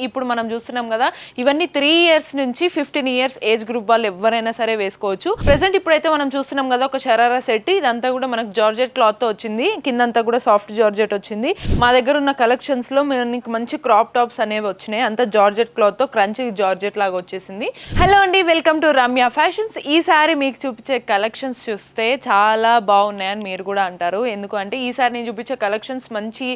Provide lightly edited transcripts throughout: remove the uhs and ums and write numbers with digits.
ఇప్పుడు మనం చూస్తున్నాం కదా, ఇవన్నీ 3 years నుంచి 15 years ఏజ్ గ్రూప్ వాళ్ళు ఎవరైనా సరే వేసుకోవచ్చు. ప్రెసెంట్ ఇప్పుడైతే మనం చూస్తున్నాం కదా ఒక షరారా సెట్. ఇదంతా కూడా మనకు జార్జెట్ క్లాత్ తో వచ్చింది, కిందంతా కూడా సాఫ్ట్ జార్జెట్ వచ్చింది. మా దగ్గర ఉన్న కలెక్షన్స్ లో మనకి మంచి క్రాప్ టాప్స్ అనేవి వచ్చినాయి, అంతా జార్జెట్ క్లాత్ తో క్రంచీ జార్జెట్ లాగా వచ్చేసింది. హలో అండి, వెల్కమ్ టు రమ్య ఫ్యాషన్స్. ఈసారి మీకు చూపించే కలెక్షన్స్ చూస్తే చాలా బాగున్నాయని మీరు కూడా అంటారు. ఎందుకంటే ఈసారి నేను చూపించే కలెక్షన్స్ మంచి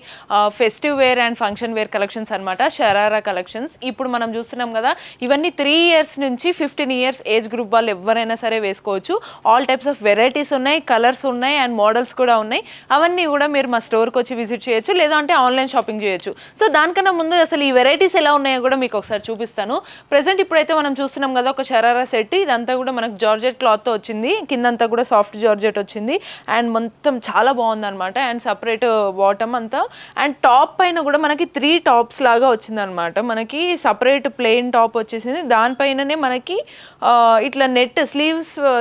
festive wear and function wear collections అనమాట, షరారా కలెక్షన్స్. ఇప్పుడు మనం చూస్తున్నాం కదా, ఇవన్నీ 3 years నుంచి 15 years ఏజ్ గ్రూప్ వాళ్ళు ఎవరైనా సరే వేసుకోవచ్చు. ఆల్ టైప్స్ ఆఫ్ వెరైటీస్ ఉన్నాయి, కలర్స్ ఉన్నాయి అండ్ మోడల్స్ కూడా ఉన్నాయి. అవన్నీ కూడా మీరు మా స్టోర్కి వచ్చి విజిట్ చేయొచ్చు, లేదంటే ఆన్లైన్ షాపింగ్ చేయొచ్చు. సో దానికన్నా ముందు అసలు ఈ వెరైటీస్ ఎలా ఉన్నాయో కూడా మీకు ఒకసారి చూపిస్తాను. ప్రెసెంట్ ఇప్పుడైతే మనం చూస్తున్నాం కదా ఒక షరారా సెట్. ఇదంతా కూడా మనకు జార్జెట్ క్లాత్తో వచ్చింది, కిందంతా కూడా సాఫ్ట్ జార్జెట్ వచ్చింది అండ్ మొత్తం చాలా బాగుంది అనమాట. అండ్ సపరేట్ బాటమ్ అంతా అండ్ టాప్ పైన కూడా మనకి 3 tops లాగా వచ్చింది అనమాట. మనకి సపరేట్ ప్లెయిన్ టాప్ వచ్చేసింది, దానిపైననే మనకి ఇట్లా నెట్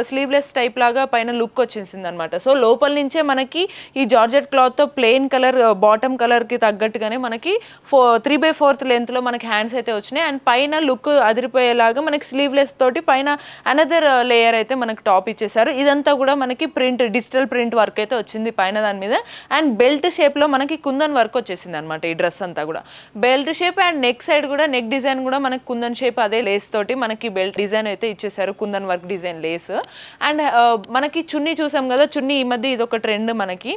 స్లీవ్లెస్ టైప్ లాగా పైన లుక్ వచ్చేసింది అనమాట. సో లోపల నుంచే మనకి ఈ జార్జెట్ క్లాత్తో ప్లెయిన్ కలర్ బాటమ్ కలర్కి తగ్గట్టుగానే మనకి 3/4 లెంత్లో మనకి హ్యాండ్స్ అయితే వచ్చినాయి. అండ్ పైన లుక్ అదిరిపోయేలాగా మనకి స్లీవ్లెస్ తోటి పైన అనదర్ లేయర్ అయితే మనకి టాప్ ఇచ్చేసారు. ఇదంతా కూడా మనకి ప్రింట్, డిజిటల్ ప్రింట్ వర్క్ అయితే వచ్చింది పైన దాని మీద. అండ్ బెల్ట్ షేప్లో మనకి కుందన్ వర్క్ వచ్చేసింది అనమాట. ఈ డ్రెస్ అంతా కూడా belt shape and neck side కూడా నెక్ డిజైన్ కూడా మనకి కుందన్ షేప్ అదే లేస్ తోటి మనకి బెల్ట్ డిజైన్ అయితే ఇచ్చేసారు, kundan work design lace. And మనకి చున్నీ చూసాం కదా, చున్నీ ఈ మధ్య ఇది ఒక ట్రెండ్, మనకి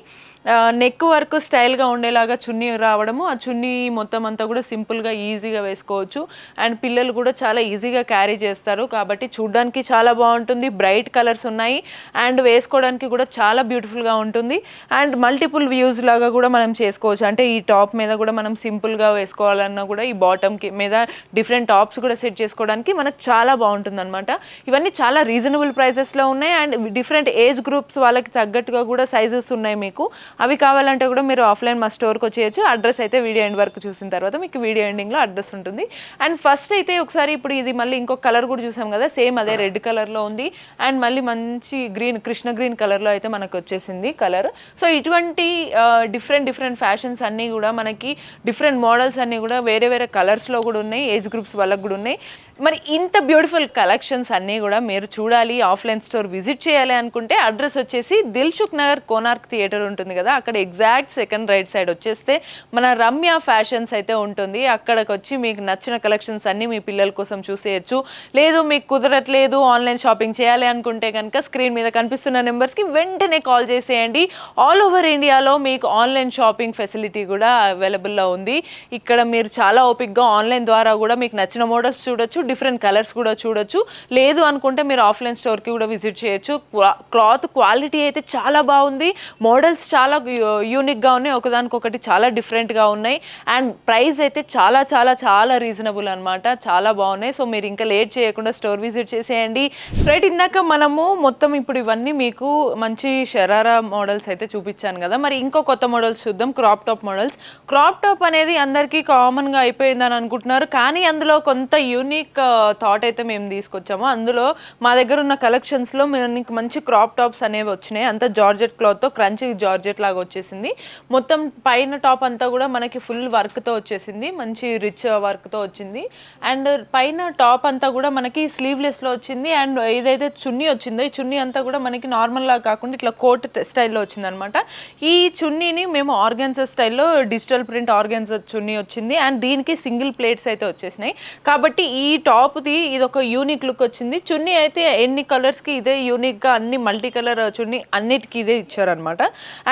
నెక్ వర్క్ స్టైల్గా ఉండేలాగా చున్నీ రావడము. ఆ చున్నీ మొత్తం అంతా కూడా సింపుల్గా ఈజీగా వేసుకోవచ్చు అండ్ పిల్లలు కూడా చాలా ఈజీగా క్యారీ చేస్తారు, కాబట్టి చూడడానికి చాలా బాగుంటుంది. బ్రైట్ కలర్స్ ఉన్నాయి అండ్ వేసుకోవడానికి కూడా చాలా బ్యూటిఫుల్గా ఉంటుంది. అండ్ మల్టిపుల్ వ్యూస్ లాగా కూడా మనం చేసుకోవచ్చు, అంటే ఈ టాప్ మీద కూడా మనం సింపుల్గా వేసుకోవాలన్నా కూడా ఈ బాటమ్ మీద డిఫరెంట్ టాప్స్ కూడా సెట్ చేసుకోవడానికి మనకు చాలా బాగుంటుంది అనమాట. ఇవన్నీ చాలా రీజనబుల్ ప్రైసెస్లో ఉన్నాయి అండ్ డిఫరెంట్ ఏజ్ గ్రూప్స్ వాళ్ళకి తగ్గట్టుగా కూడా సైజెస్ ఉన్నాయి మీకు. అవి కావాలంటే కూడా మీరు ఆఫ్లైన్ మా స్టోర్కి వచ్చేయచ్చు. అడ్రస్ అయితే వీడియో ఎండ్ వరకు చూసిన తర్వాత మీకు వీడియో ఎండింగ్లో అడ్రస్ ఉంటుంది. అండ్ ఫస్ట్ అయితే ఒకసారి ఇప్పుడు ఇది మళ్ళీ ఇంకొక కలర్ కూడా చూసాం కదా, సేమ్ అదే రెడ్ కలర్లో ఉంది అండ్ మళ్ళీ మంచి గ్రీన్, కృష్ణ గ్రీన్ కలర్లో అయితే మనకు వచ్చేసింది కలర్. సో ఇటువంటి డిఫరెంట్ ఫ్యాషన్స్ అన్నీ కూడా మనకి డిఫరెంట్ మోడల్స్ అన్నీ కూడా వేరే వేరే కలర్స్లో కూడా ఉన్నాయి, ఏజ్ గ్రూప్స్ వాళ్ళకి కూడా ఉన్నాయి. మరి ఇంత బ్యూటిఫుల్ కలెక్షన్స్ అన్నీ కూడా మీరు చూడాలి, ఆఫ్లైన్ స్టోర్ విజిట్ చేయాలి అనుకుంటే అడ్రస్ వచ్చేసి దిల్సుఖ్ నగర్ కోనార్క్ థియేటర్ ఉంటుంది కదా, అక్కడ ఎగ్జాక్ట్ సెకండ్ రైట్ సైడ్ వచ్చేస్తే మన రమ్య ఫ్యాషన్స్ అయితే ఉంటుంది. అక్కడికి వచ్చి మీకు నచ్చిన కలెక్షన్స్ అన్నీ మీ పిల్లల కోసం చూసేయచ్చు. లేదు మీకు కుదరట్లేదు ఆన్లైన్ షాపింగ్ చేయాలి అనుకుంటే కనుక స్క్రీన్ మీద కనిపిస్తున్న నెంబర్స్కి వెంటనే కాల్ చేసేయండి. ఆల్ ఓవర్ ఇండియాలో మీకు ఆన్లైన్ షాపింగ్ ఫెసిలిటీ కూడా అవైలబుల్లో ఉంది. ఇక్కడ మీరు చాలా ఓపిక్గా ఆన్లైన్ ద్వారా కూడా మీకు నచ్చిన మోడల్స్ చూడొచ్చు, డిఫరెంట్ కలర్స్ కూడా చూడొచ్చు. లేదు అనుకుంటే మీరు ఆఫ్లైన్ స్టోర్కి కూడా విజిట్ చేయొచ్చు. క్లాత్ క్వాలిటీ అయితే చాలా బాగుంది, మోడల్స్ చాలా యూనిక్గా ఉన్నాయి, ఒకదానికొకటి చాలా డిఫరెంట్గా ఉన్నాయి అండ్ ప్రైస్ అయితే చాలా చాలా చాలా రీజనబుల్ అనమాట, చాలా బాగున్నాయి. సో మీరు ఇంకా లేట్ చేయకుండా స్టోర్ విజిట్ చేసేయండి. రైట్, ఇందాక మనము మొత్తం ఇప్పుడు ఇవన్నీ మీకు మంచి షరారా మోడల్స్ అయితే చూపించాను కదా, మరి ఇంకో కొత్త మోడల్స్ చూద్దాం. Crop top models. Crop top అనేది అందరికీ కామన్గా అయిపోయిందని అనుకుంటున్నారు, కానీ అందులో కొంత యూనిక్ థాట్ అయితే మేము తీసుకొచ్చాము. అందులో మా దగ్గర ఉన్న కలెక్షన్స్లో మనకి మంచి క్రాప్ టాప్స్ అనేవి వచ్చినాయి, అంతా జార్జెట్ క్లాత్తో క్రంచీ జార్జెట్ లాగా వచ్చేసింది. మొత్తం పైన టాప్ అంతా కూడా మనకి ఫుల్ వర్క్తో వచ్చేసింది, మంచి రిచ్ వర్క్తో వచ్చింది. అండ్ పైన టాప్ అంతా కూడా మనకి స్లీవ్లెస్లో వచ్చింది. అండ్ ఏదైతే చున్నీ వచ్చిందో ఈ చున్నీ అంతా కూడా మనకి నార్మల్గా కాకుండా ఇట్లా కోట్ స్టైల్లో వచ్చింది అనమాట. ఈ చున్నీని మేము ఆర్గాన్జా స్టైల్లో డిజిటల్ ప్రింట్ ఆర్గాన్జా చున్నీ వచ్చింది అండ్ దీనికి సింగిల్ ప్లేట్స్ అయితే వచ్చేసినాయి. కాబట్టి ఈ టాప్ది ఇది ఒక యూనిక్ లుక్ వచ్చింది. చున్నీ అయితే ఎన్ని కలర్స్కి ఇదే యూనిక్గా అన్ని మల్టీ కలర్ చున్నీ అన్నిటికీ ఇదే ఇచ్చారనమాట.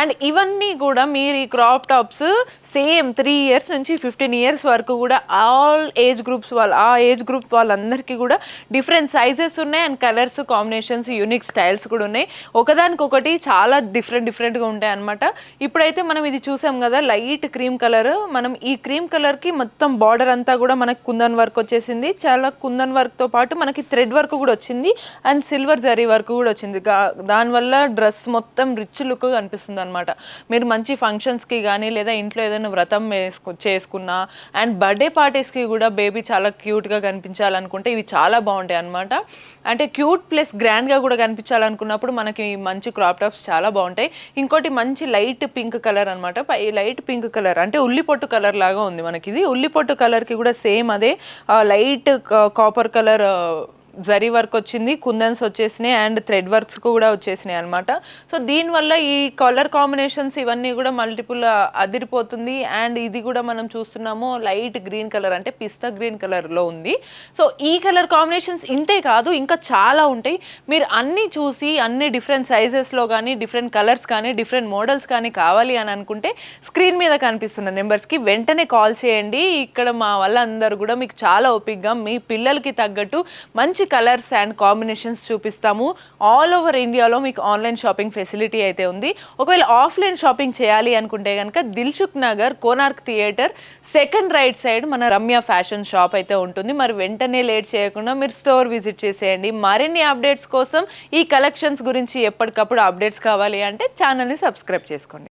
అండ్ ఇవన్నీ కూడా మీరు ఈ క్రాప్ టాప్స్ సేమ్ 3 years నుంచి 15 years వరకు కూడా ఆల్ ఏజ్ గ్రూప్స్ ఆ ఏజ్ గ్రూప్ వాళ్ళందరికీ కూడా డిఫరెంట్ సైజెస్ ఉన్నాయి and colours combinations unique styles కూడా ఉన్నాయి. ఒకదానికొకటి చాలా డిఫరెంట్గా ఉంటాయి అనమాట. ఇప్పుడైతే మనం ఇది చూసాం కదా, లైట్ క్రీమ్ కలర్. మనం ఈ క్రీమ్ కలర్కి మొత్తం బార్డర్ అంతా కూడా మనకు కుందన్ వర్క్ వచ్చేసింది, చాలా రకాల కుందన్ వర్క్తో పాటు మనకి థ్రెడ్ వర్క్ కూడా వచ్చింది అండ్ సిల్వర్ జరీ వర్క్ కూడా వచ్చింది. దానివల్ల డ్రెస్ మొత్తం రిచ్ లుక్ కనిపిస్తుంది అనమాట. మీరు మంచి ఫంక్షన్స్కి కానీ లేదా ఇంట్లో ఏదైనా వ్రతం చేసుకున్నా అండ్ బర్త్డే పార్టీస్కి కూడా బేబీ చాలా క్యూట్గా కనిపించాలనుకుంటే ఇవి చాలా బాగుంటాయి అనమాట. అంటే క్యూట్ ప్లస్ గ్రాండ్గా కూడా కనిపించాలనుకున్నప్పుడు మనకి మంచి క్రాప్ టాప్స్ చాలా బాగుంటాయి. ఇంకోటి మంచి లైట్ పింక్ కలర్ అనమాట. ఈ లైట్ పింక్ కలర్ అంటే ఉల్లిపొట్టు కలర్ లాగా ఉంది మనకి. ఇది ఉల్లిపొట్టు కలర్కి కూడా సేమ్ అదే light copper colour zari work వచ్చింది, కుందన్స్ వచ్చేసినాయి అండ్ థ్రెడ్ వర్క్స్ కూడా వచ్చేసినాయి అనమాట. సో దీనివల్ల ఈ కలర్ కాంబినేషన్స్ ఇవన్నీ కూడా మల్టిపుల్ అదిరిపోతుంది. అండ్ ఇది కూడా మనం చూస్తున్నాము లైట్ గ్రీన్ కలర్ అంటే పిస్తా గ్రీన్ కలర్లో ఉంది. సో ఈ కలర్ కాంబినేషన్స్ ఇంతే కాదు, ఇంకా చాలా ఉంటాయి. మీరు అన్నీ చూసి అన్ని డిఫరెంట్ సైజెస్లో కానీ డిఫరెంట్ కలర్స్ కానీ డిఫరెంట్ మోడల్స్ కానీ కావాలి అని అనుకుంటే స్క్రీన్ మీద కనిపిస్తున్న నెంబర్స్కి వెంటనే కాల్ చేయండి. ఇక్కడ మా వాళ్ళందరూ కూడా మీకు చాలా ఓపిక్గా మీ పిల్లలకి తగ్గట్టు మంచి కలర్స్ అండ్ కాంబినేషన్స్ చూపిస్తాము. ఆల్ ఓవర్ ఇండియాలో మీకు ఆన్లైన్ షాపింగ్ ఫెసిలిటీ అయితే ఉంది. ఒకవేళ ఆఫ్లైన్ షాపింగ్ చేయాలి అనుకుంటే కనుక Dilsukh Nagar Konark theatre second right side మన రమ్య ఫ్యాషన్ షాప్ అయితే ఉంటుంది. మరి వెంటనే లేట్ చేయకుండా మీరు స్టోర్ విజిట్ చేసేయండి. మరిన్ని అప్డేట్స్ కోసం ఈ కలెక్షన్స్ గురించి ఎప్పటికప్పుడు అప్డేట్స్ కావాలి అంటే ఛానల్ని సబ్స్క్రైబ్ చేసుకోండి.